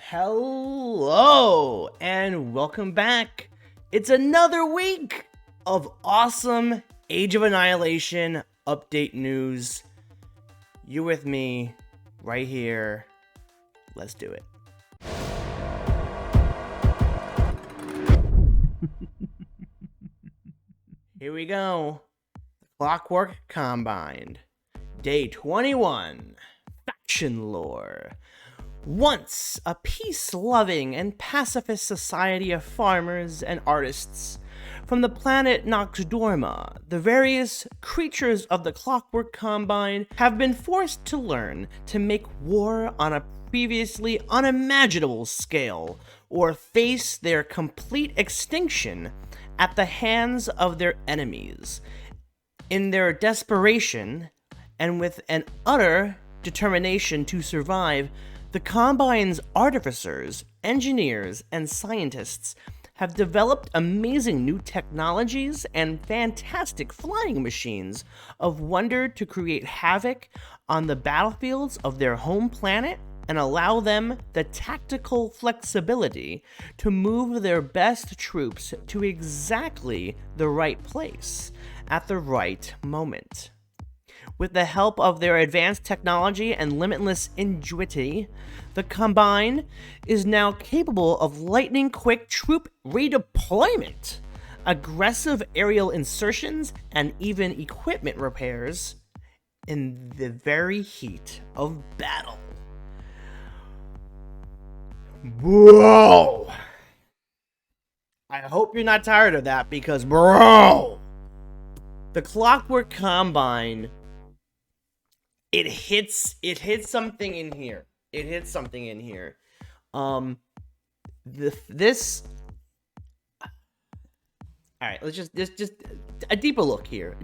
Hello and welcome back. It's another week of awesome Age of Annihilation update news. You with me right here. Let's do it. Here we go. Clockwork Combine. Day 21. Faction lore. Once a peace-loving and pacifist society of farmers and artists, from the planet Noxdorma, the various creatures of the Clockwork Combine have been forced to learn to make war on a previously unimaginable scale, or face their complete extinction at the hands of their enemies. In their desperation, and with an utter determination to survive, the Combine's artificers, engineers, and scientists have developed amazing new technologies and fantastic flying machines of wonder to create havoc on the battlefields of their home planet and allow them the tactical flexibility to move their best troops to exactly the right place at the right moment. With the help of their advanced technology and limitless ingenuity, the Combine is now capable of lightning-quick troop redeployment, aggressive aerial insertions, and even equipment repairs in the very heat of battle. Bro! I hope you're not tired of that because, bro! The Clockwork Combine... It hits something in here. It hits something in here. This. All right, let's just a deeper look here.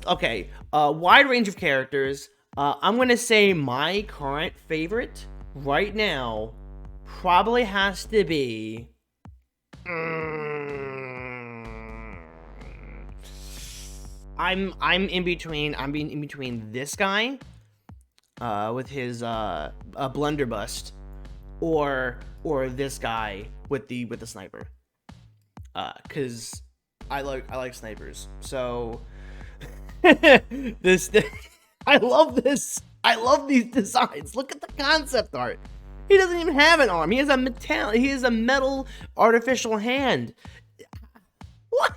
Okay. Wide range of characters. I'm gonna say my current favorite right now probably has to be. I'm in between this guy with his blunderbuss or this guy with the sniper, cuz I like snipers. So this I love this. I love these designs. Look at the concept art. He doesn't even have an arm. He has a metal artificial hand. What?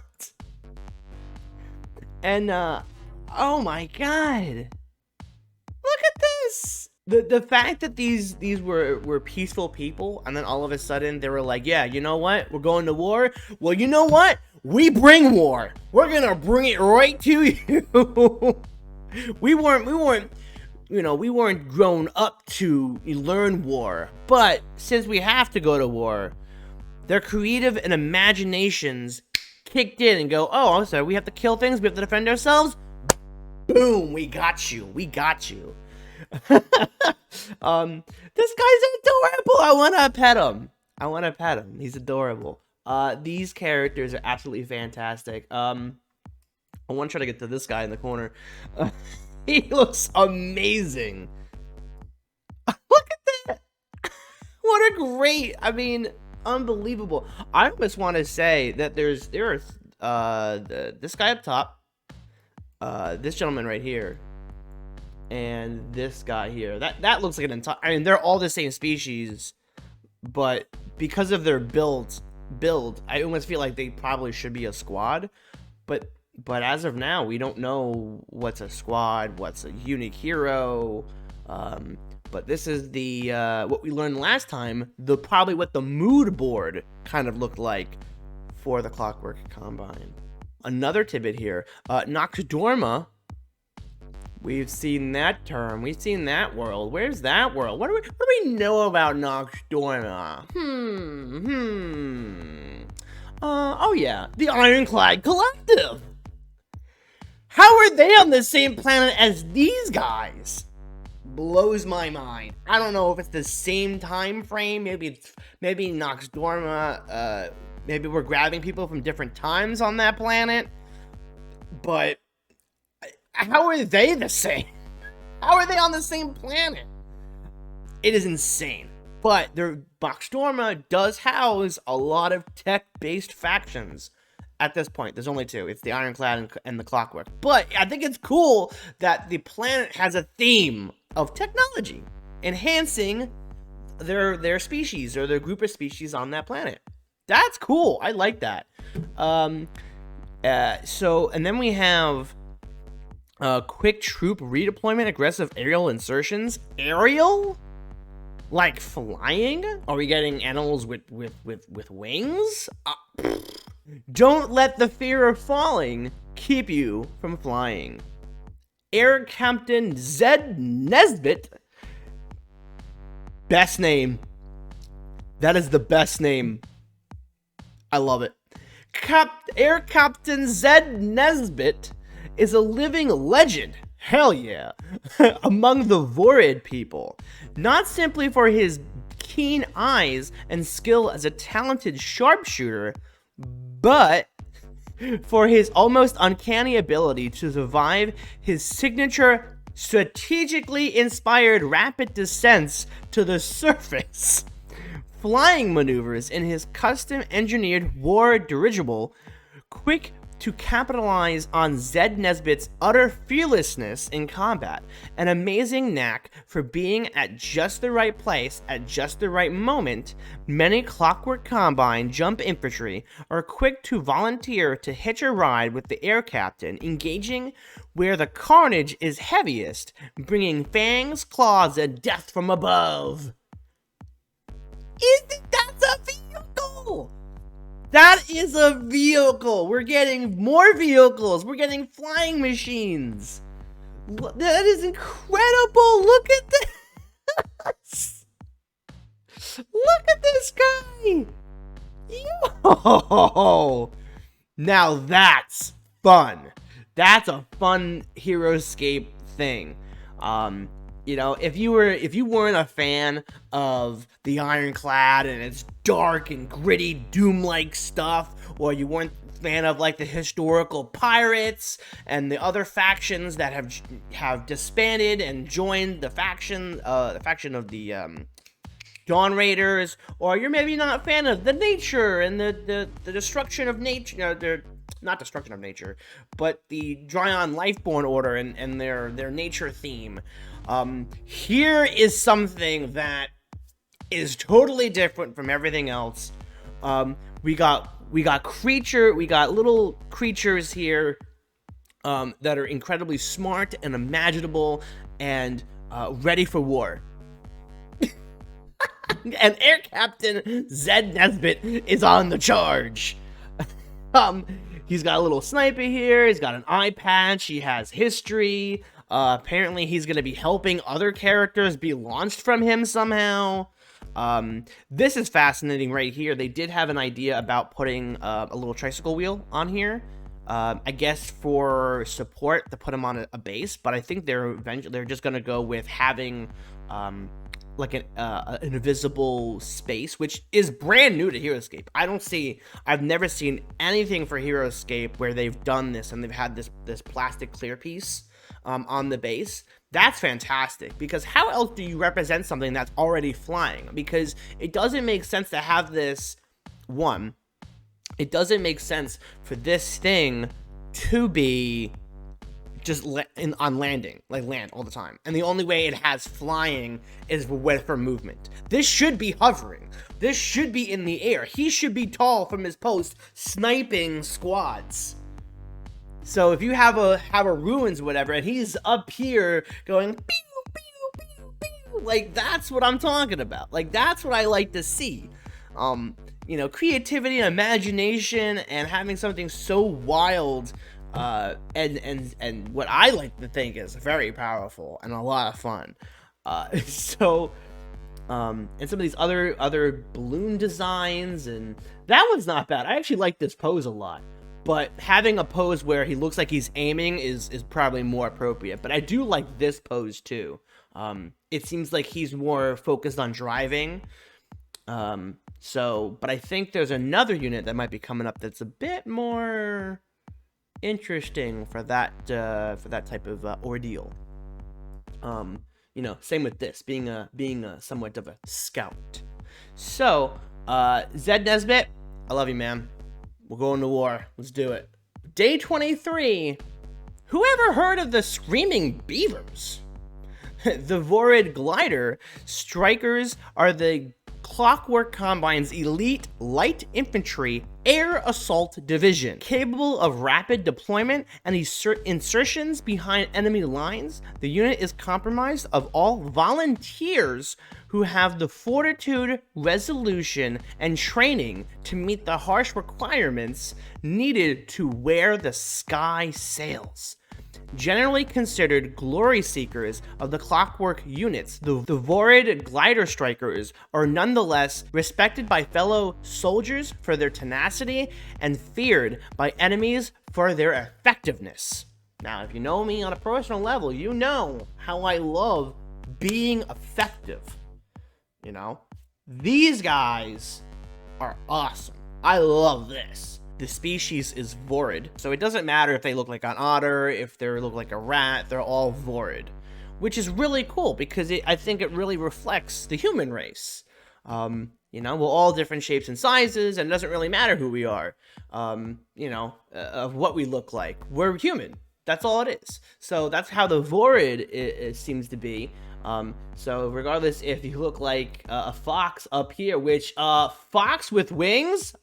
And, oh my god. Look at this! The fact that these were peaceful people, and then all of a sudden they were like, yeah, you know what? We're going to war? Well, you know what? We bring war. We're gonna bring it right to you. we weren't grown up to learn war. But since we have to go to war, their creative and imaginations kicked in and go, oh, I'm sorry, we have to kill things, we have to defend ourselves. Boom, we got you. This guy's adorable. I want to pet him. He's adorable. These characters are absolutely fantastic. I want to try to get to this guy in the corner. He looks amazing. Look at that. What a great, unbelievable. I almost want to say that there are this guy up top, this gentleman right here, and this guy here. That looks like an entire. They're all the same species, but because of their build, I almost feel like they probably should be a squad. But as of now, we don't know what's a squad, what's a unique hero. But this is the what we learned last time, probably what the mood board kind of looked like for the Clockwork Combine. Another tidbit here, Noxdorma. We've seen that term. We've seen that world. Where's that world? What do we know about Noxdorma? Oh yeah, the Ironclad Collective. How are they on the same planet as these guys? Blows my mind. I don't know if it's the same time frame. Maybe Noxdorma. Maybe we're grabbing people from different times on that planet. But how are they the same? How are they on the same planet? It is insane. But their Boxdorma does house a lot of tech-based factions. At this point, there's only two. It's the Ironclad and the Clockwork. But I think it's cool that the planet has a theme of technology, enhancing their species or their group of species on that planet. That's cool. I like that. And then we have quick troop redeployment, aggressive aerial insertions. Aerial? Like flying? Are we getting animals with wings? Don't let the fear of falling keep you from flying. Air Captain Zed Nesbitt. Best name. That is the best name. I love it. Air Captain Zed Nesbitt is a living legend. Hell yeah. Among the Vorid people. Not simply for his keen eyes and skill as a talented sharpshooter, but for his almost uncanny ability to survive his signature strategically inspired rapid descents to the surface. Flying maneuvers in his custom engineered war dirigible, quick to capitalize on Zed Nesbitt's utter fearlessness in combat, an amazing knack for being at just the right place at just the right moment. Many Clockwork Combine jump infantry are quick to volunteer to hitch a ride with the air captain, engaging where the carnage is heaviest, bringing fangs, claws, and death from above. That's a vehicle? That is a vehicle. We're getting more vehicles. We're getting flying machines. That is incredible. Look at this. Look at this guy. Yo. Now that's fun. That's a fun HeroScape thing. You know, if you weren't a fan of the Ironclad and its dark and gritty Doom-like stuff, or you weren't a fan of like the historical pirates and the other factions that have disbanded and joined the faction of the Dawn Raiders, or you're maybe not a fan of the nature and the destruction of nature, not destruction of nature, but the Dryon Lifeborn Order and their nature theme. Here is something that is totally different from everything else. We got little creatures here that are incredibly smart and imaginable and ready for war. And Air Captain Zed Nesbitt is on the charge. He's got a little sniper here. He's got an eye patch. He has history. Apparently he's going to be helping other characters be launched from him somehow. This is fascinating right here. They did have an idea about putting a little tricycle wheel on here. I guess for support to put him on a base, but I think they're just going to go with having like an invisible space, which is brand new to HeroScape. I've never seen anything for HeroScape where they've done this and they've had this plastic clear piece on the base. That's fantastic, because how else do you represent something that's already flying? Because it doesn't make sense to have this it doesn't make sense for this thing to be just on landing, like land all the time. And the only way it has flying is for movement. This should be hovering. This should be in the air. He should be tall from his post, sniping squads. So if you have a ruins or whatever, and he's up here going pew, pew, pew, pew, like that's what I'm talking about. Like that's what I like to see. You know, creativity and imagination and having something so wild and what I like to think is very powerful and a lot of fun. And some of these other balloon designs, and that one's not bad. I actually like this pose a lot, but having a pose where he looks like he's aiming is probably more appropriate. But I do like this pose too. It seems like he's more focused on driving. But I think there's another unit that might be coming up that's a bit more interesting for that type of ordeal. You know, same with this, being a somewhat of a scout. So, Zed Nesbitt, I love you, man. We're going to war. Let's do it. Day 23. Who ever heard of the Screaming Beavers? The Vorid Glider Strikers are the Clockwork Combine's elite light infantry air assault division. Capable of rapid deployment and insertions behind enemy lines, the unit is comprised of all volunteers who have the fortitude, resolution, and training to meet the harsh requirements needed to wear the sky sails. Generally considered glory seekers of the Clockwork units, the Vorid Glider Strikers are nonetheless respected by fellow soldiers for their tenacity and feared by enemies for their effectiveness. Now, if you know me on a personal level, you know how I love being effective. You know, these guys are awesome. I love this. The species is Vorid, so it doesn't matter if they look like an otter, if they look like a rat, they're all Vorid, which is really cool because I think it really reflects the human race. You know, we're all different shapes and sizes, and it doesn't really matter who we are, you know, of what we look like. We're human. That's all it is. So that's how the Vorid seems to be. So regardless if you look like a fox up here, which, fox with wings,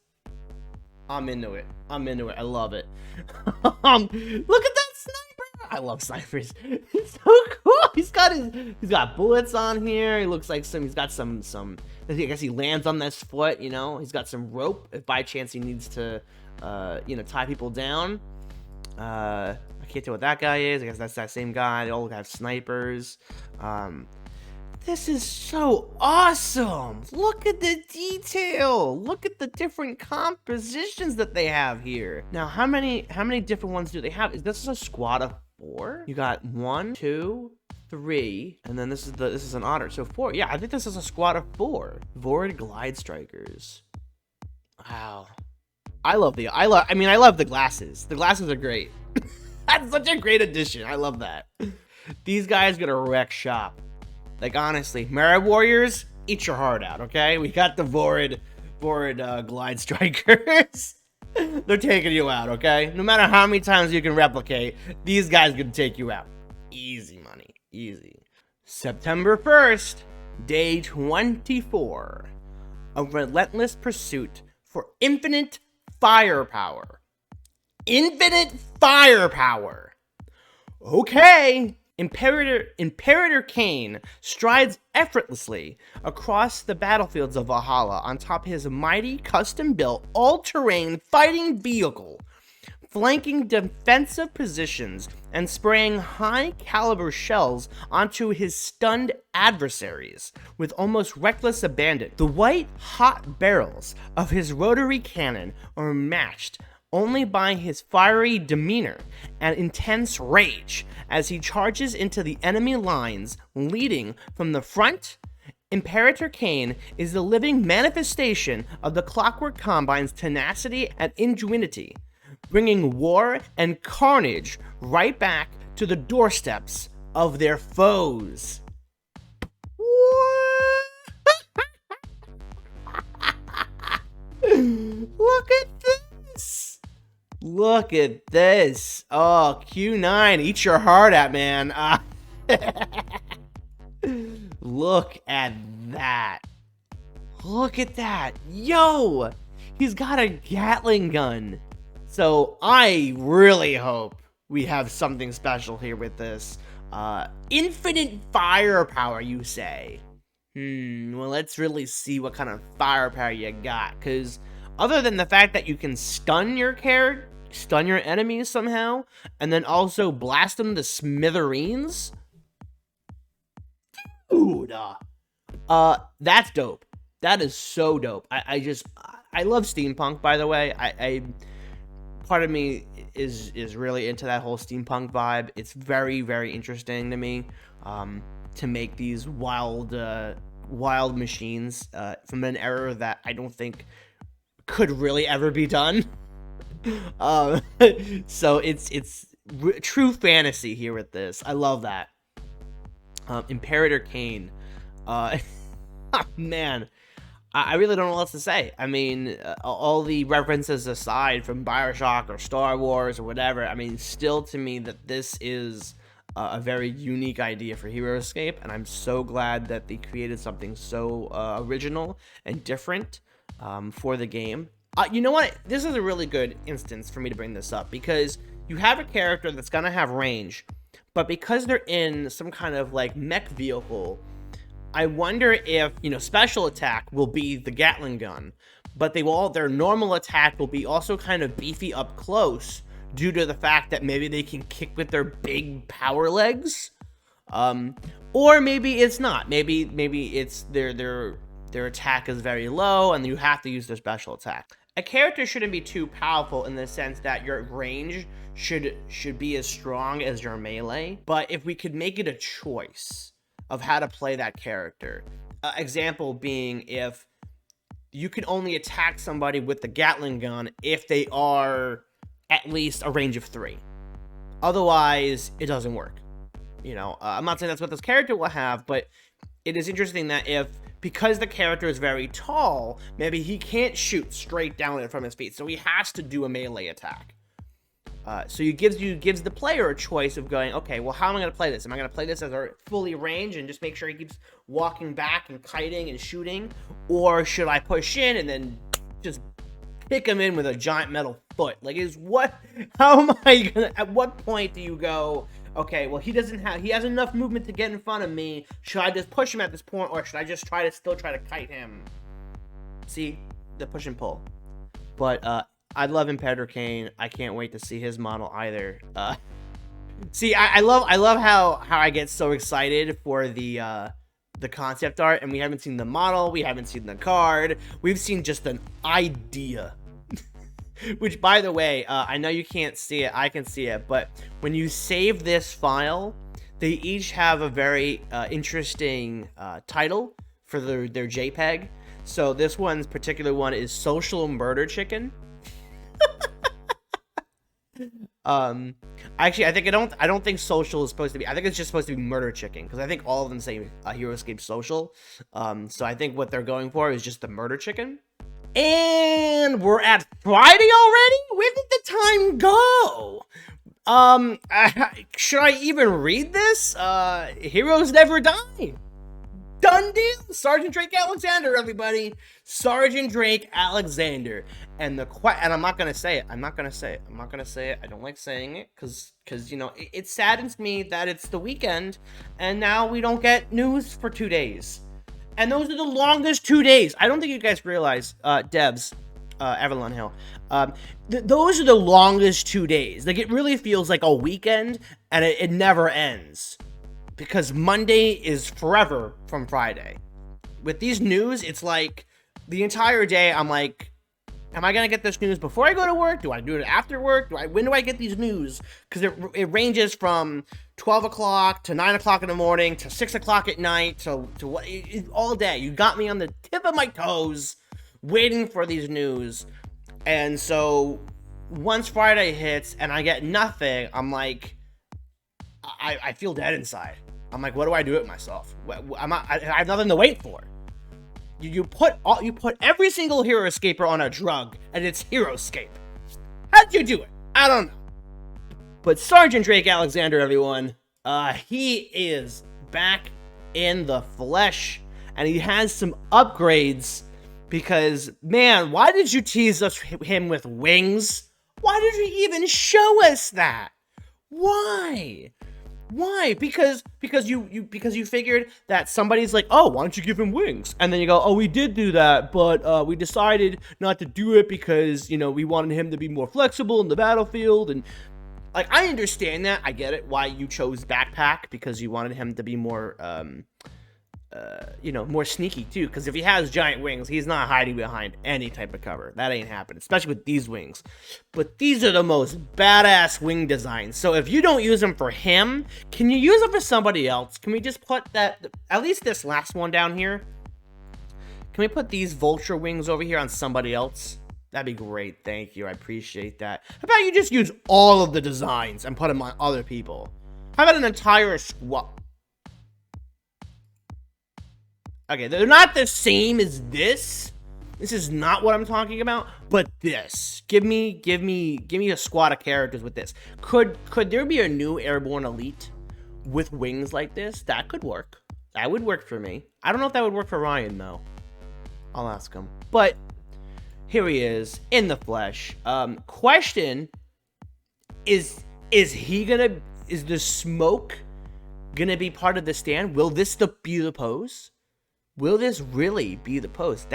I'm into it. I'm into it. I love it. Look at that sniper. I love snipers. It's so cool. He's got bullets on here. He looks like he's got some, I guess he lands on this foot, you know. He's got some rope if by chance he needs to, you know, tie people down. I can't tell what that guy is. I guess that's that same guy. They all have snipers. This is so awesome. Look at the detail. Look at the different compositions that they have here. Now, how many different ones do they have? Is this a squad of 4? You got 1, 2, 3, and then this is an otter. So 4. Yeah, I think this is a squad of 4. Vorid Glide Strikers. Wow. I love the glasses. The glasses are great. That's such a great addition. I love that. These guys gonna wreck shop. Like, honestly, Mara Warriors, eat your heart out, okay? We got the Vorid Glide Strikers. They're taking you out, okay? No matter how many times you can replicate, these guys can take you out. Easy money, easy. September 1st, day 24. A relentless pursuit for infinite firepower. Infinite firepower. Okay. Imperator Cain strides effortlessly across the battlefields of Valhalla on top of his mighty, custom-built, all-terrain fighting vehicle, flanking defensive positions and spraying high-caliber shells onto his stunned adversaries with almost reckless abandon. The white-hot barrels of his rotary cannon are matched only by his fiery demeanor and intense rage as he charges into the enemy lines leading from the front. Imperator Cain is the living manifestation of the Clockwork Combine's tenacity and ingenuity, bringing war and carnage right back to the doorsteps of their foes. Look at this! Look at this. Oh, Q9, eat your heart out, man. Look at that. Look at that. Yo, he's got a Gatling gun. So I really hope we have something special here with this. Infinite firepower, you say? Well, let's really see what kind of firepower you got. Because other than the fact that you can stun your enemies somehow, and then also blast them to smithereens. Dude, that's dope. That is so dope. I love steampunk, by the way. Part of me is really into that whole steampunk vibe. It's very, very interesting to me, to make these wild machines, from an era that I don't think could really ever be done. So it's true fantasy here with this. I love that. Imperator Kane. Man, I really don't know what else to say. I mean, all the references aside from Bioshock or Star Wars or whatever, I mean, still to me that this is a very unique idea for HeroScape, and I'm so glad that they created something so original and different for the game. You know what? This is a really good instance for me to bring this up, because you have a character that's going to have range, but because they're in some kind of like mech vehicle, I wonder if, you know, special attack will be the Gatling gun, but their normal attack will be also kind of beefy up close due to the fact that maybe they can kick with their big power legs. Or maybe it's not. Maybe it's their attack is very low and you have to use their special attack. A character shouldn't be too powerful in the sense that your range should be as strong as your melee, but if we could make it a choice of how to play that character. Example being, if you can only attack somebody with the Gatling gun if they are at least a range of 3. Otherwise, it doesn't work. You know, I'm not saying that's what this character will have, but it is interesting that because the character is very tall, maybe he can't shoot straight down it from his feet, so he has to do a melee attack. So it gives the player a choice of going, okay, well, how am I going to play this? Am I going to play this as a fully range and just make sure he keeps walking back and kiting and shooting? Or should I push in and then just pick him in with a giant metal foot? Like, how am I going to, at what point do you go, okay, well, he has enough movement to get in front of me. Should I just push him at this point, or should I just still try to kite him? See, the push and pull. But, I love Imperator Kane. I can't wait to see his model either. See, I love how I get so excited for the concept art, and we haven't seen the model, we haven't seen the card, we've seen just an idea. Which, by the way, I know you can't see it, I can see it, but when you save this file, they each have a very interesting title for their JPEG. So this particular one is Social Murder Chicken. Actually, I don't think social is supposed to be. I think it's just supposed to be murder chicken, because I think all of them say HeroScape social. So I think what they're going for is just the murder chicken. And we're at Friday already? Where did the time go? Should I even read this? Heroes never die. Done deal. Sergeant Drake Alexander, everybody. Sergeant Drake Alexander. And I'm not gonna say it. I'm not gonna say it. I don't like saying it because you know it saddens me that it's the weekend and now we don't get news for 2 days. And those are the longest 2 days. I don't think you guys realize, devs, Avalon Hill. Those are the longest 2 days. Like, it really feels like a weekend, and it never ends. Because Monday is forever from Friday. With these news, it's like the entire day I'm like, am I going to get this news before I go to work? Do I do it after work? When do I get these news? Because it ranges from 12 o'clock to 9 o'clock in the morning to 6 o'clock at night to all day. You got me on the tip of my toes waiting for these news. And so once Friday hits and I get nothing, I'm like, I feel dead inside. I'm like, what do I do with myself? I have nothing to wait for. You put every single HeroScaper on a drug, and it's HeroScape. How'd you do it? I don't know. But Sergeant Drake Alexander, everyone, he is back in the flesh, and he has some upgrades. Because, man, why did you tease him with wings? Why did you even show us that? Why? Because you figured that somebody's like, oh, why don't you give him wings? And then you go, oh, we did do that, but we decided not to do it because, you know, we wanted him to be more flexible in the battlefield. And like, I understand that. I get it. Why you chose backpack, because you wanted him to be more, you know, more sneaky too. Because if he has giant wings, he's not hiding behind any type of cover. That ain't happening, especially with these wings. But these are the most badass wing designs. So if you don't use them for him, can you use them for somebody else? Can we just put that, at least this last one down here? Can we put these vulture wings over here on somebody else? That'd be great. Thank you. I appreciate that. How about you just use all of the designs and put them on other people? How about an entire squad? Okay, they're not the same as this. This is not what I'm talking about, but this. Give me a squad of characters with this. Could there be a new airborne elite with wings like this? That could work. That would work for me. I don't know if that would work for Ryan though. I'll ask him. But here he is in the flesh. Question: Is the smoke gonna be part of the stand? Will this be the pose? Will this really be the pose?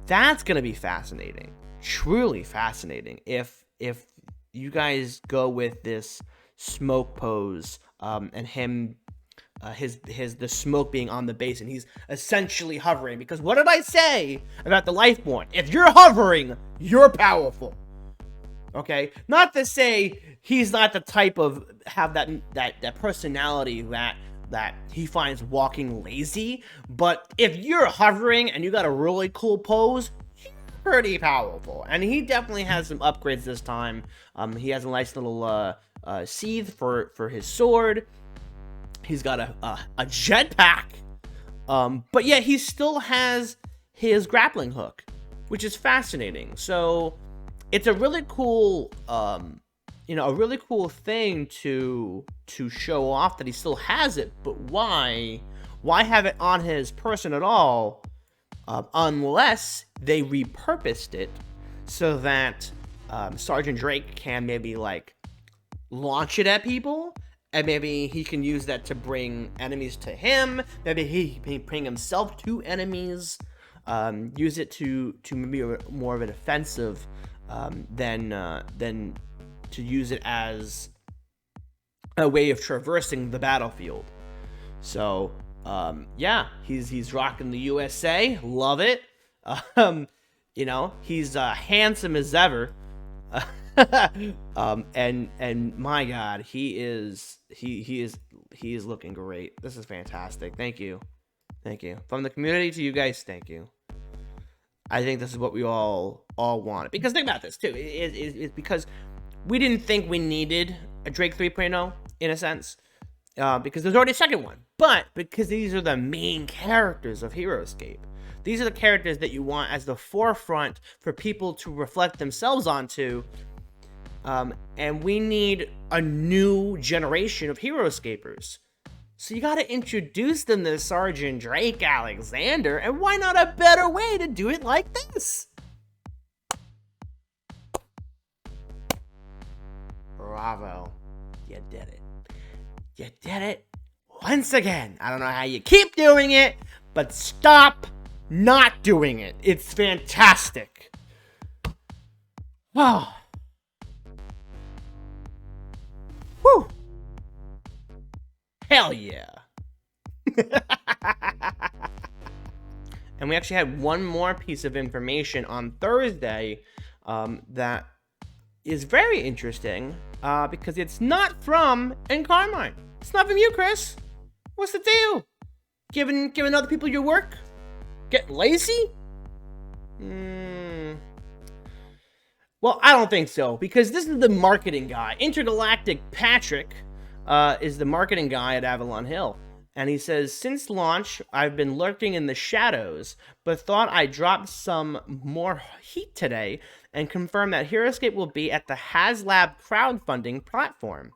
That's gonna be fascinating. Truly fascinating. If you guys go with this smoke pose, and him, the smoke being on the base, and he's essentially hovering. Because what did I say about the Lifeborn? If you're hovering, you're powerful. Okay, not to say he's not the type of have that personality that he finds walking lazy, but if you're hovering and you got a really cool pose, you're pretty powerful. And he definitely has some upgrades this time. He has a nice little sheath for his sword. He's got a jetpack, but yet he still has his grappling hook, which is fascinating. So it's a really cool, a really cool thing to show off that he still has it. But why have it on his person at all, unless they repurposed it so that Sergeant Drake can maybe like launch it at people, and maybe he can use that to bring enemies to him. Maybe he can bring himself to enemies. Use it to maybe more of an offensive than to use it as a way of traversing the battlefield. So yeah, he's rocking the USA. Love it. He's handsome as ever. And my God, he is looking great. This is fantastic. Thank you. From the community to you guys, thank you. I think this is what we all wanted. Because think about this too. It's because we didn't think we needed a Drake 3.0 in a sense, because there's already a second one. But because these are the main characters of HeroScape. These are the characters that you want as the forefront for people to reflect themselves onto. And we need a new generation of HeroScapers. So you gotta introduce them to Sergeant Drake Alexander, and why not a better way to do it like this? Bravo. You did it. You did it once again. I don't know how you keep doing it, but stop not doing it. It's fantastic. Oh. Whew. Hell yeah. And we actually had one more piece of information on Thursday that is very interesting, because it's not from Carmine. It's not from you, Chris. What's the deal? Giving other people your work? Getting lazy? Well, I don't think so, because this is the marketing guy. Intergalactic Patrick is the marketing guy at Avalon Hill. And he says, since launch, I've been lurking in the shadows, but thought I'd drop some more heat today and confirm that HeroScape will be at the HasLab crowdfunding platform.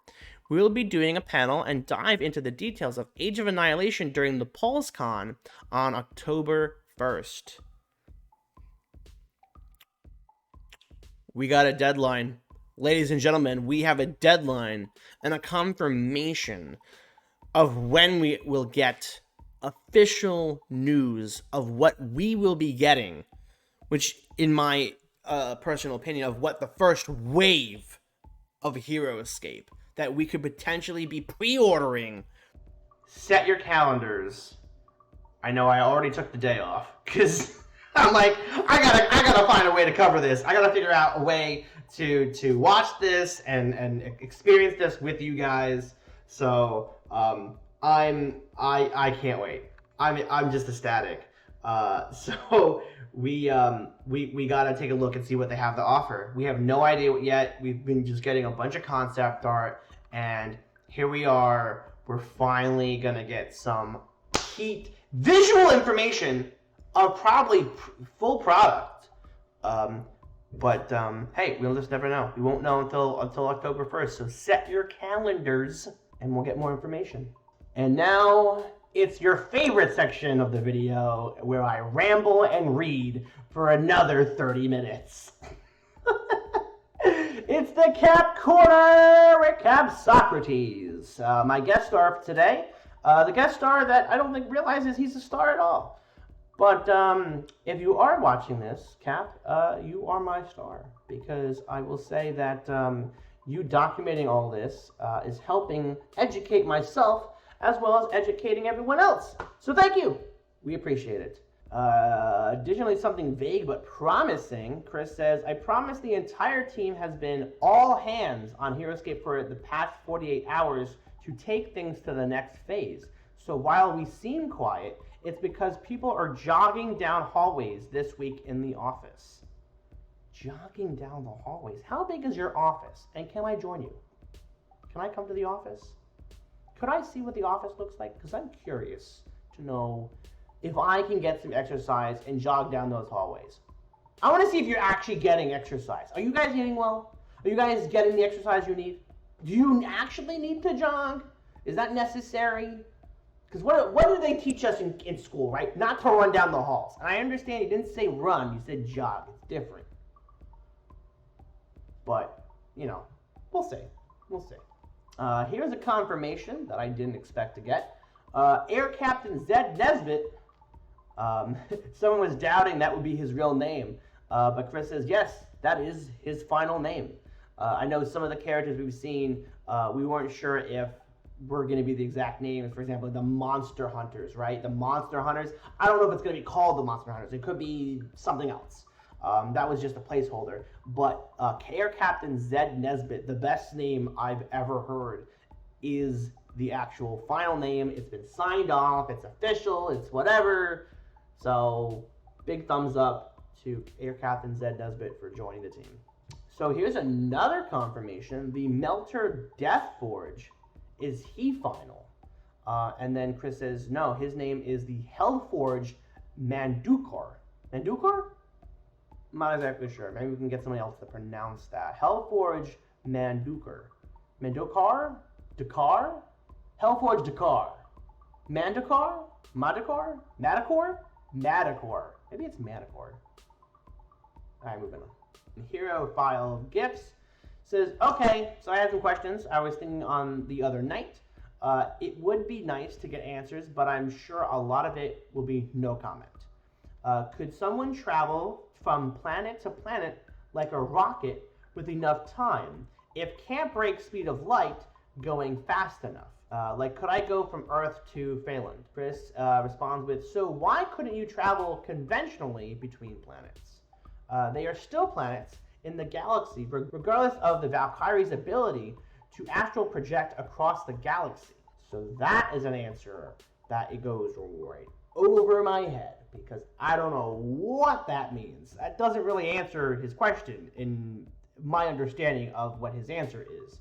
We'll be doing a panel and dive into the details of Age of Annihilation during the PulseCon on October 1st. We got a deadline. Ladies and gentlemen, we have a deadline and a confirmation of when we will get official news of what we will be getting, which in my personal opinion of what the first wave of HeroScape that we could potentially be pre-ordering. Set your calendars. I know I already took the day off because I'm like, I gotta find a way to cover this. I gotta figure out a way to watch this and experience this with you guys. So I can't wait. I'm just ecstatic. So we gotta take a look and see what they have to offer. We have no idea what yet. We've been just getting a bunch of concept art, and here we are. We're finally gonna get some heat visual information of probably full product. But hey, we'll just never know. We won't know until October 1st. So set your calendars and we'll get more information. And now it's your favorite section of the video where I ramble and read for another 30 minutes. It's the Cap Corner with CapSocrates. My guest star for today. The guest star that I don't think realizes he's a star at all. But if you are watching this, Cap, you are my star. Because I will say that you documenting all this is helping educate myself as well as educating everyone else. So thank you. We appreciate it. Additionally, something vague but promising, Chris says, I promise the entire team has been all hands on HeroScape for the past 48 hours to take things to the next phase. So while we seem quiet, it's because people are jogging down hallways this week in the office. Jogging down the hallways. How big is your office? And can I join you? Can I come to the office? Could I see what the office looks like? Because I'm curious to know if I can get some exercise and jog down those hallways. I want to see if you're actually getting exercise. Are you guys eating well? Are you guys getting the exercise you need? Do you actually need to jog? Is that necessary? Because what do they teach us in school, right? Not to run down the halls. And I understand you didn't say run, you said jog. It's different. But, you know, we'll see. We'll see. Here's a confirmation that I didn't expect to get. Air Captain Zed Nesbitt. Someone was doubting that would be his real name. But Chris says, yes, that is his final name. I know some of the characters we've seen, we weren't sure if we're going to be the exact names. For example, the Monster Hunters, right? The Monster Hunters. I don't know if it's going to be called the Monster Hunters. It could be something else. That was just a placeholder. But Air Captain Zed Nesbitt, the best name I've ever heard, is the actual final name. It's been signed off. It's official. It's whatever. So big thumbs up to Air Captain Zed Nesbitt for joining the team. So here's another confirmation. The Melter Deathforge, is he final? And then Chris says, no, his name is the Hellforge Mandukar. Mandukar? I'm not exactly sure. Maybe we can get somebody else to pronounce that. Hellforge Mandukar. Mandukar? Dakar? Hellforge Dakar. Mandukar? Madakar? Madakor? Madakor. Maybe it's Madakor. Alright, moving on. Hero File Gifts says, okay, so I had some questions I was thinking on the other night. It would be nice to get answers, but I'm sure a lot of it will be no comment. Could someone travel from planet to planet like a rocket with enough time? If can't break speed of light, going fast enough. Like, could I go from Earth to Phelan? Chris responds with, so why couldn't you travel conventionally between planets? They are still planets in the galaxy, regardless of the Valkyrie's ability to astral project across the galaxy. So that is an answer that it goes right over my head, because I don't know what that means. That doesn't really answer his question in my understanding of what his answer is.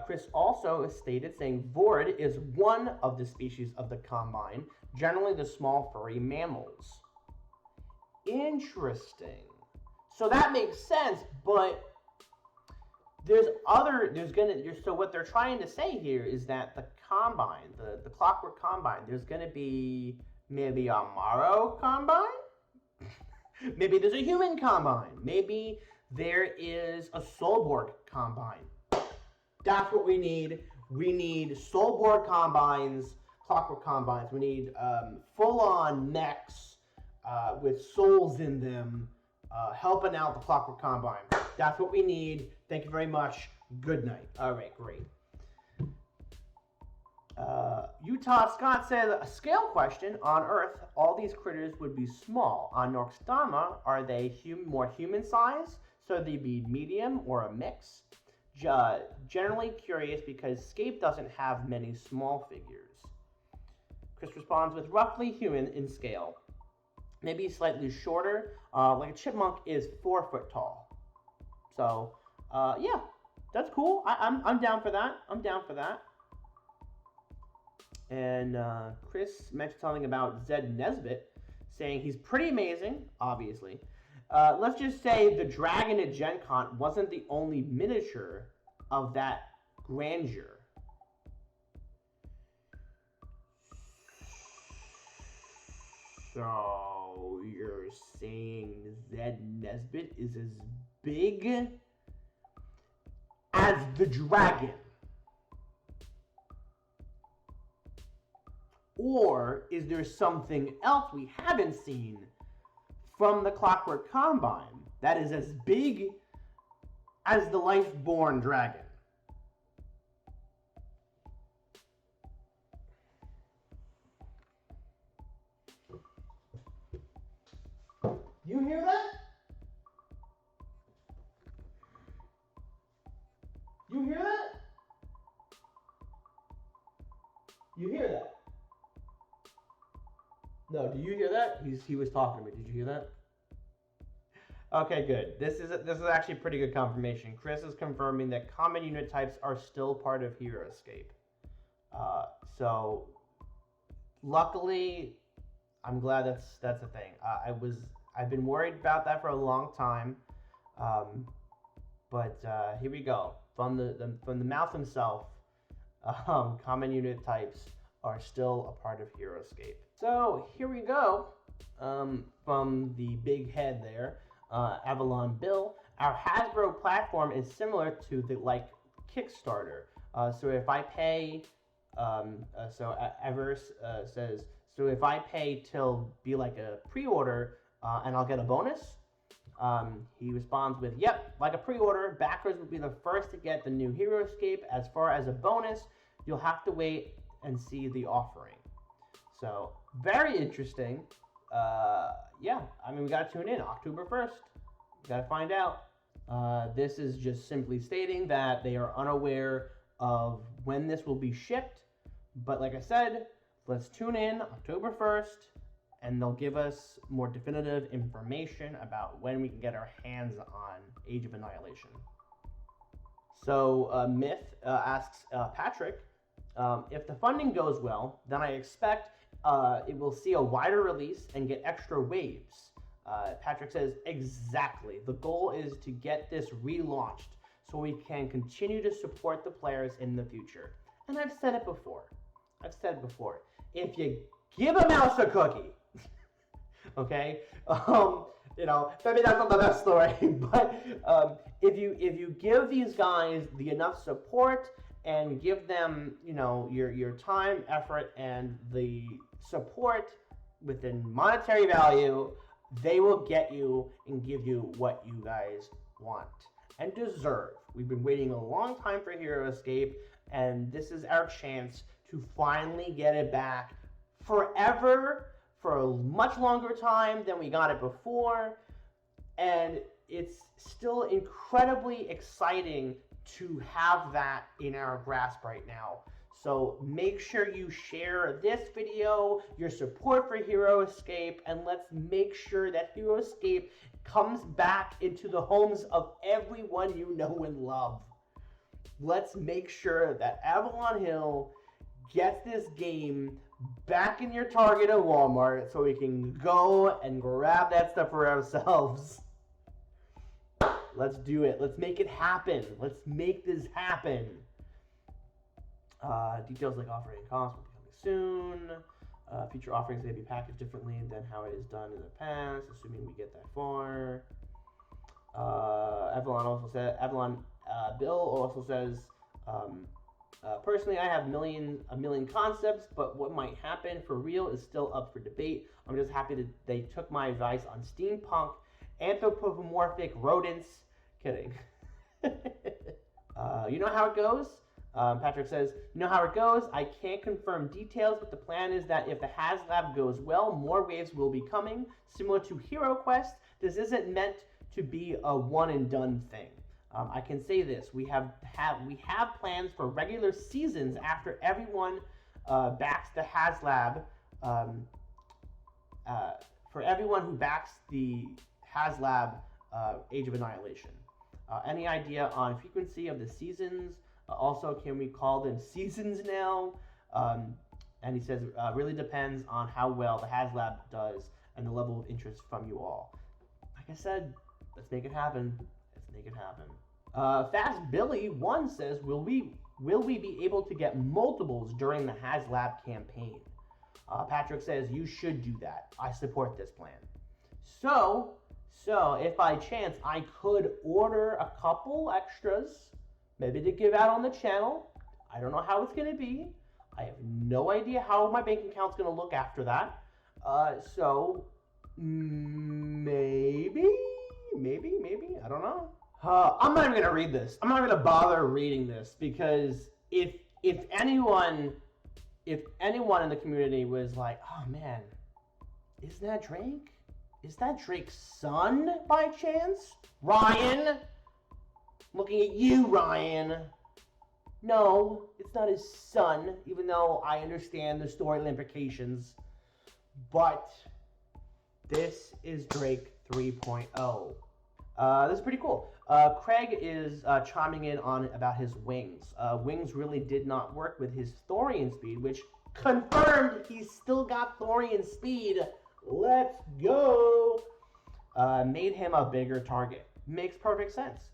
Chris also stated saying Vord is one of the species of the Combine, generally the small furry mammals. Interesting. So that makes sense, but so what they're trying to say here is that the Combine, the Clockwork Combine, there's going to be maybe a Morrow Combine? Maybe there's a human Combine. Maybe there is a Soulborg Combine. That's what we need. We need Soulborg Combines, Clockwork Combines. We need full-on mechs with souls in them, helping out the Clockwork Combine. That's what we need. Thank you very much. Good night. All right, great. Utah Scott says, a scale question. On Earth, all these critters would be small. On Norkstama, are they more human size? So they'd be medium or a mix? Generally curious because Scape doesn't have many small figures. Chris responds with roughly human in scale. Maybe slightly shorter, like a chipmunk is 4 foot tall. So, yeah, that's cool. I'm down for that. I'm down for that. And Chris mentioned something about Zed Nesbitt, saying he's pretty amazing, obviously. Let's just say the dragon at Gen Con wasn't the only miniature of that grandeur. So you're saying Zed Nesbitt is as big as the dragon? Or is there something else we haven't seen from the Clockwork Combine that is as big as the Life-born dragon? You hear that? You hear that? You hear that? No, do you hear that? He was talking to me. Did you hear that? Okay, good. This is actually pretty good confirmation. Chris is confirming that common unit types are still part of HeroScape. So luckily, I'm glad that's a thing. I've been worried about that for a long time, but here we go. From the mouth himself, common unit types are still a part of HeroScape. So here we go. From the big head there, Avalon Bill. Our Hasbro platform is similar to the Kickstarter. So if I pay, Everest says, so if I pay till be like a pre-order, and I'll get a bonus. He responds with, yep, like a pre-order, backers will be the first to get the new HeroScape. As far as a bonus, you'll have to wait and see the offering. So, very interesting. Yeah, I mean, we got to tune in October 1st. We got to find out. This is just simply stating that they are unaware of when this will be shipped. But like I said, let's tune in October 1st, and they'll give us more definitive information about when we can get our hands on Age of Annihilation. So Myth asks Patrick, if the funding goes well, then I expect it will see a wider release and get extra waves. Patrick says, exactly. The goal is to get this relaunched so we can continue to support the players in the future. And I've said it before. If you give a mouse a cookie, okay, maybe that's not the best story, but if you give these guys the enough support and give them, your time, effort, and the support within monetary value, they will get you and give you what you guys want and deserve. We've been waiting a long time for HeroScape, and this is our chance to finally get it back forever, for a much longer time than we got it before, and it's still incredibly exciting to have that in our grasp right now. So make sure you share this video, your support for HeroScape, and let's make sure that HeroScape comes back into the homes of everyone you know and love. Let's make sure that Avalon Hill gets this game back in your Target and Walmart so we can go and grab that stuff for ourselves. Let's do it. Let's make it happen. Let's make this happen. Details like offering costs will be coming soon. Future offerings may be packaged differently than how it is done in the past, assuming we get that far. Bill also says, personally, I have a million concepts, but what might happen for real is still up for debate. I'm just happy that they took my advice on steampunk, anthropomorphic rodents. Kidding. You know how it goes? Patrick says, you know how it goes? I can't confirm details, but the plan is that if the HasLab goes well, more waves will be coming. Similar to HeroQuest, this isn't meant to be a one-and-done thing. I can say this: we have plans for regular seasons after everyone backs the HasLab. For everyone who backs the HasLab Age of Annihilation. Any idea on frequency of the seasons? Also, can we call them seasons now? And he says, really depends on how well the HasLab does and the level of interest from you all. Like I said, let's make it happen. Let's make it happen. Fast Billy 1 says, will we be able to get multiples during the HasLab campaign? Patrick says, you should do that. I support this plan. So if by chance I could order a couple extras, maybe to give out on the channel, I don't know how it's going to be. I have no idea how my bank account's going to look after that. So maybe, I don't know. I'm not even going to read this. I'm not going to bother reading this because if anyone in the community was like, oh man, is that Drake? Is that Drake's son by chance? Ryan? Looking at you, Ryan. No, it's not his son, even though I understand the story implications. But this is Drake 3.0. This is pretty cool. Craig is chiming in on about his wings. Wings really did not work with his Thorian speed, which confirmed he's still got Thorian speed. Let's go. Made him a bigger target. Makes perfect sense.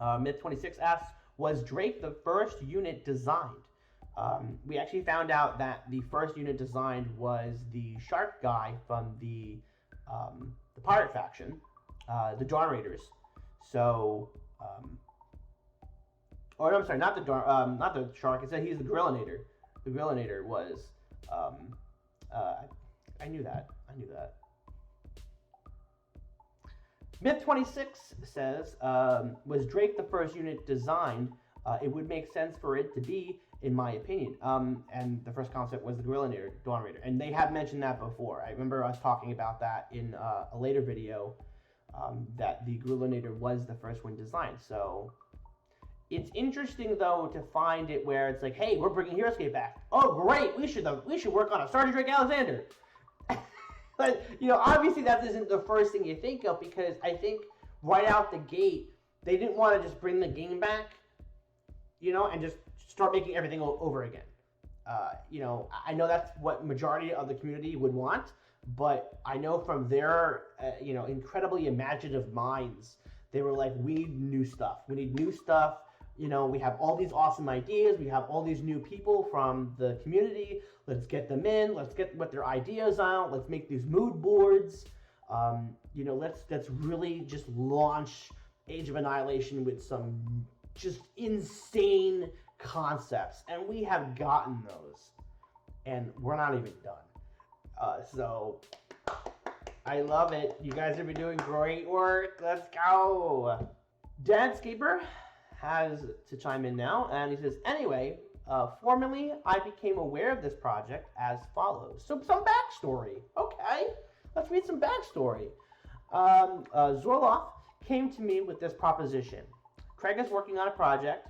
Myth26 asks, was Drake the first unit designed? We actually found out that the first unit designed was the shark guy from the pirate faction, the Dawn Raiders. So, or no, I'm sorry, not the shark. It said he's the Gorillinator. The Gorillinator was, I knew that. Myth26 says, was Drake the first unit designed? It would make sense for it to be, in my opinion. And the first concept was the Gorillinator, Dawn Raider. And they have mentioned that before. I remember us talking about that in a later video, that the Gorillinator was the first one designed. So it's interesting, though, to find it where it's like, hey, we're bringing HeroScape back. Oh, great. We should work on a Sergeant Drake Alexander. But, obviously that isn't the first thing you think of, because I think right out the gate, they didn't want to just bring the game back, and just start making everything over again. I know that's what majority of the community would want, but I know from their, incredibly imaginative minds, they were like, we need new stuff. We have all these awesome ideas. We have all these new people from the community. Let's get them in. Let's get what their ideas out. Let's make these mood boards. Let's really just launch Age of Annihilation with some just insane concepts. And we have gotten those. And we're not even done. So I love it. You guys have been doing great work. Let's go. DADscaper has to chime in now, and he says, anyway, formerly I became aware of this project as follows. So some backstory. Okay, let's read some backstory. Zorloff came to me with this proposition. Craig is working on a project.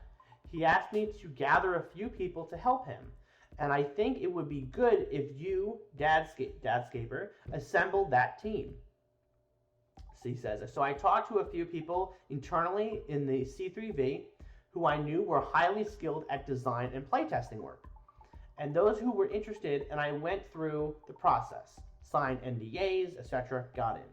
He asked me to gather a few people to help him, and I think it would be good if you, DADscaper, assembled that team. He says, so I talked to a few people internally in the C3V who I knew were highly skilled at design and playtesting work. And those who were interested, and I went through the process, signed NDAs, etc., got in.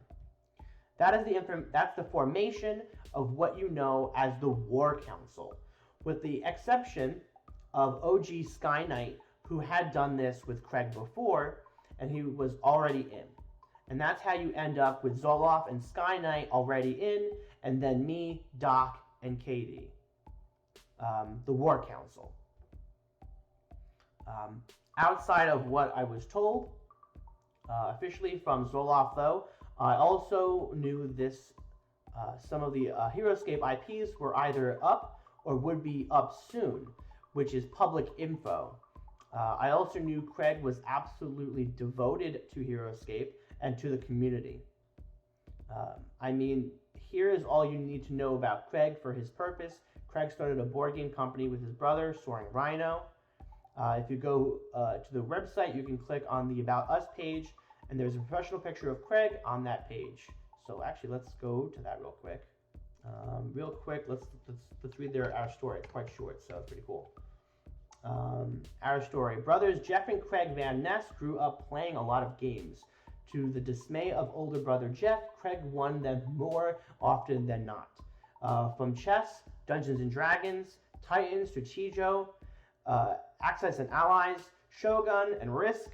That's the formation of what you know as the War Council, with the exception of OG Sky Knight, who had done this with Craig before, and he was already in. And that's how you end up with Zoloff and Sky Knight already in, and then me, Doc, and Katie. The War Council. Outside of what I was told, officially from Zoloff though, I also knew this. Some of the HeroScape IPs were either up or would be up soon, which is public info. I also knew Craig was absolutely devoted to HeroScape and to the community. Here is all you need to know about Craig for his purpose. Craig started a board game company with his brother, Soaring Rhino. If you go to the website, you can click on the About Us page, and there's a professional picture of Craig on that page. So actually, let's go to that real quick. Let's read our story. It's quite short, so it's pretty cool. Our story. Brothers Jeff and Craig Van Ness grew up playing a lot of games. To the dismay of older brother Jeff, Craig won them more often than not. From chess, Dungeons and Dragons, Titan, Strategio, Access and Allies, Shogun, and Risk,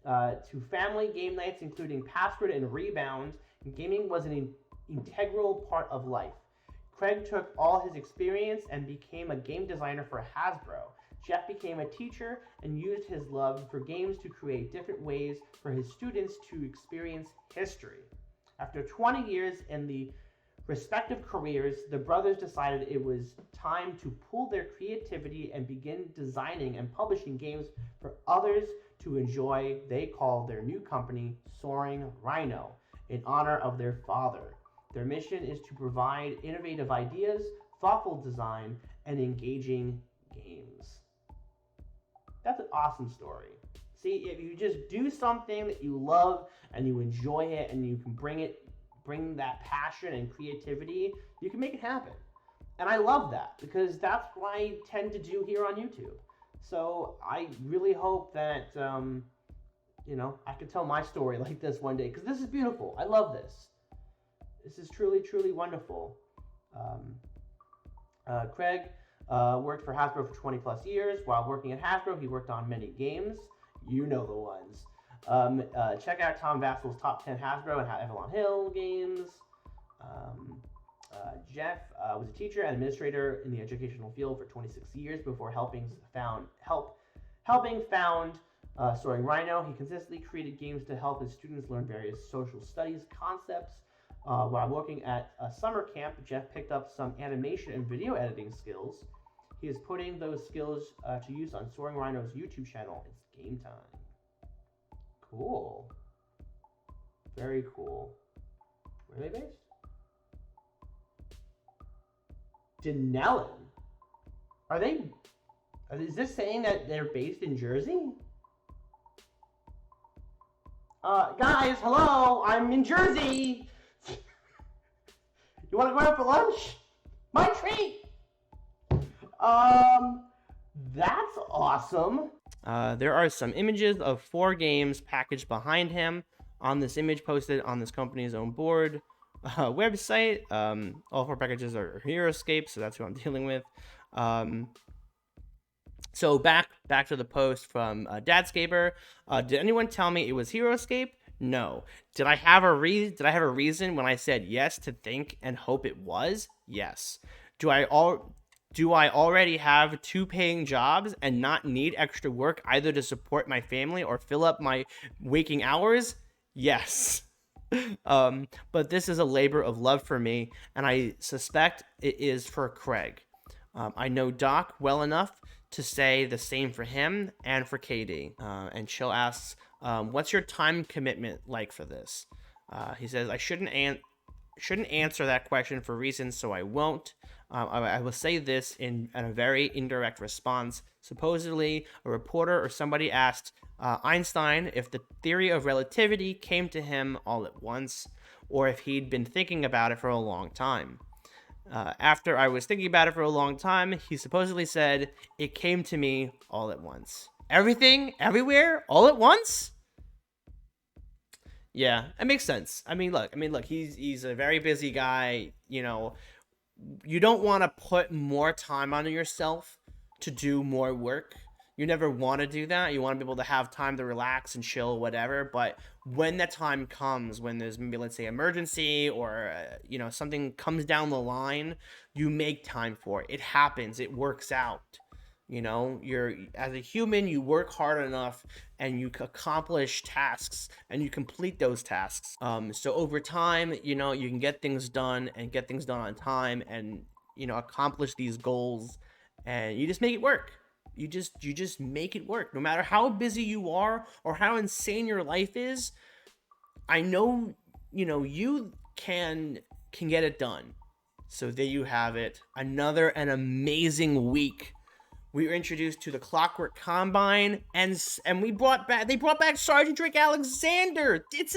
to family game nights including Password and Rebound, gaming was an integral part of life. Craig took all his experience and became a game designer for Hasbro. Jeff became a teacher and used his love for games to create different ways for his students to experience history. After 20 years in the respective careers, the brothers decided it was time to pool their creativity and begin designing and publishing games for others to enjoy. They call their new company Soaring Rhino in honor of their father. Their mission is to provide innovative ideas, thoughtful design, and engaging games. That's an awesome story. See, if you just do something that you love and you enjoy it and you can bring that passion and creativity, you can make it happen. And I love that because that's what I tend to do here on YouTube. So I really hope that, I can tell my story like this one day because this is beautiful. I love this. This is truly, truly wonderful. Craig worked for Hasbro for 20 plus years. While working at Hasbro, he worked on many games. You know the ones. Check out Tom Vassal's top 10 Hasbro and Avalon Hill games. Jeff was a teacher and administrator in the educational field for 26 years before helping found Soaring Rhino. He consistently created games to help his students learn various social studies concepts. While working at a summer camp, Jeff picked up some animation and video editing skills. He is putting those skills to use on Soaring Rhino's YouTube channel. It's game time. Cool. Very cool. Where are they based? Denellen. Is this saying that they're based in Jersey? Guys, hello, I'm in Jersey. You want to go out for lunch? My treat. That's awesome. There are some images of 4 games packaged behind him on this image posted on this company's own board website. All 4 packages are HeroScape, so that's who I'm dealing with. So back to the post from DADscaper. Did anyone tell me it was HeroScape? No. Did I have a reason when I said yes to think and hope it was? Yes. Do I already have 2 paying jobs and not need extra work either to support my family or fill up my waking hours? Yes. But this is a labor of love for me, and I suspect it is for Craig. I know Doc well enough to say the same for him and for Katie. And Chill asks, what's your time commitment like for this? He says, I shouldn't answer that question for reasons, so I won't. I will say this in a very indirect response. Supposedly, a reporter or somebody asked Einstein if the theory of relativity came to him all at once, or if he'd been thinking about it for a long time. After I was thinking about it for a long time, he supposedly said, it came to me all at once. Everything, everywhere, all at once? Yeah, it makes sense. I mean, look, he's a very busy guy. You don't want to put more time on yourself to do more work. You never want to do that. You want to be able to have time to relax and chill, whatever. But when the time comes, when there's maybe, let's say, emergency or, something comes down the line, you make time for it. It happens. It works out. You're, as a human, you work hard enough and you accomplish tasks and you complete those tasks. So over time, you can get things done and get things done on time and, accomplish these goals, and you just make it work. You just make it work. No matter how busy you are or how insane your life is, I know, you can get it done. So there you have it. An amazing week we were introduced to the Clockwork Combine, and they brought back Sergeant Drake Alexander. It's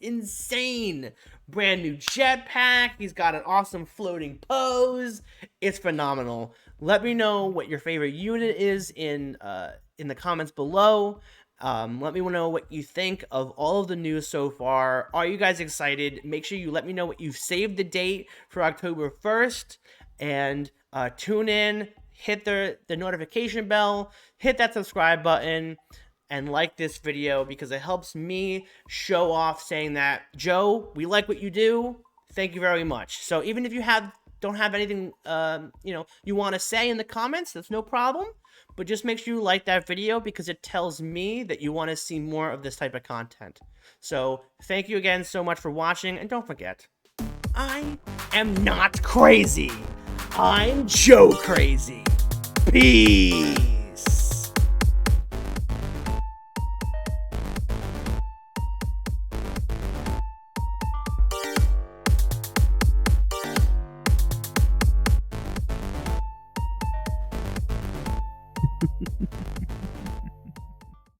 insane. Brand new jetpack. He's got an awesome floating pose. It's phenomenal. Let me know what your favorite unit is in the comments below. Let me know what you think of all of the news so far. Are you guys excited? Make sure you let me know what you've saved the date for October 1st, and tune in, hit the notification bell, hit that subscribe button, and like this video, because it helps me show off saying that, Joe, we like what you do. Thank you very much. So even if you don't have anything you want to say in the comments, that's no problem. But just make sure you like that video, because it tells me that you want to see more of this type of content. So thank you again so much for watching, and don't forget, I am not crazy. I'm Joe Crazy. Peace.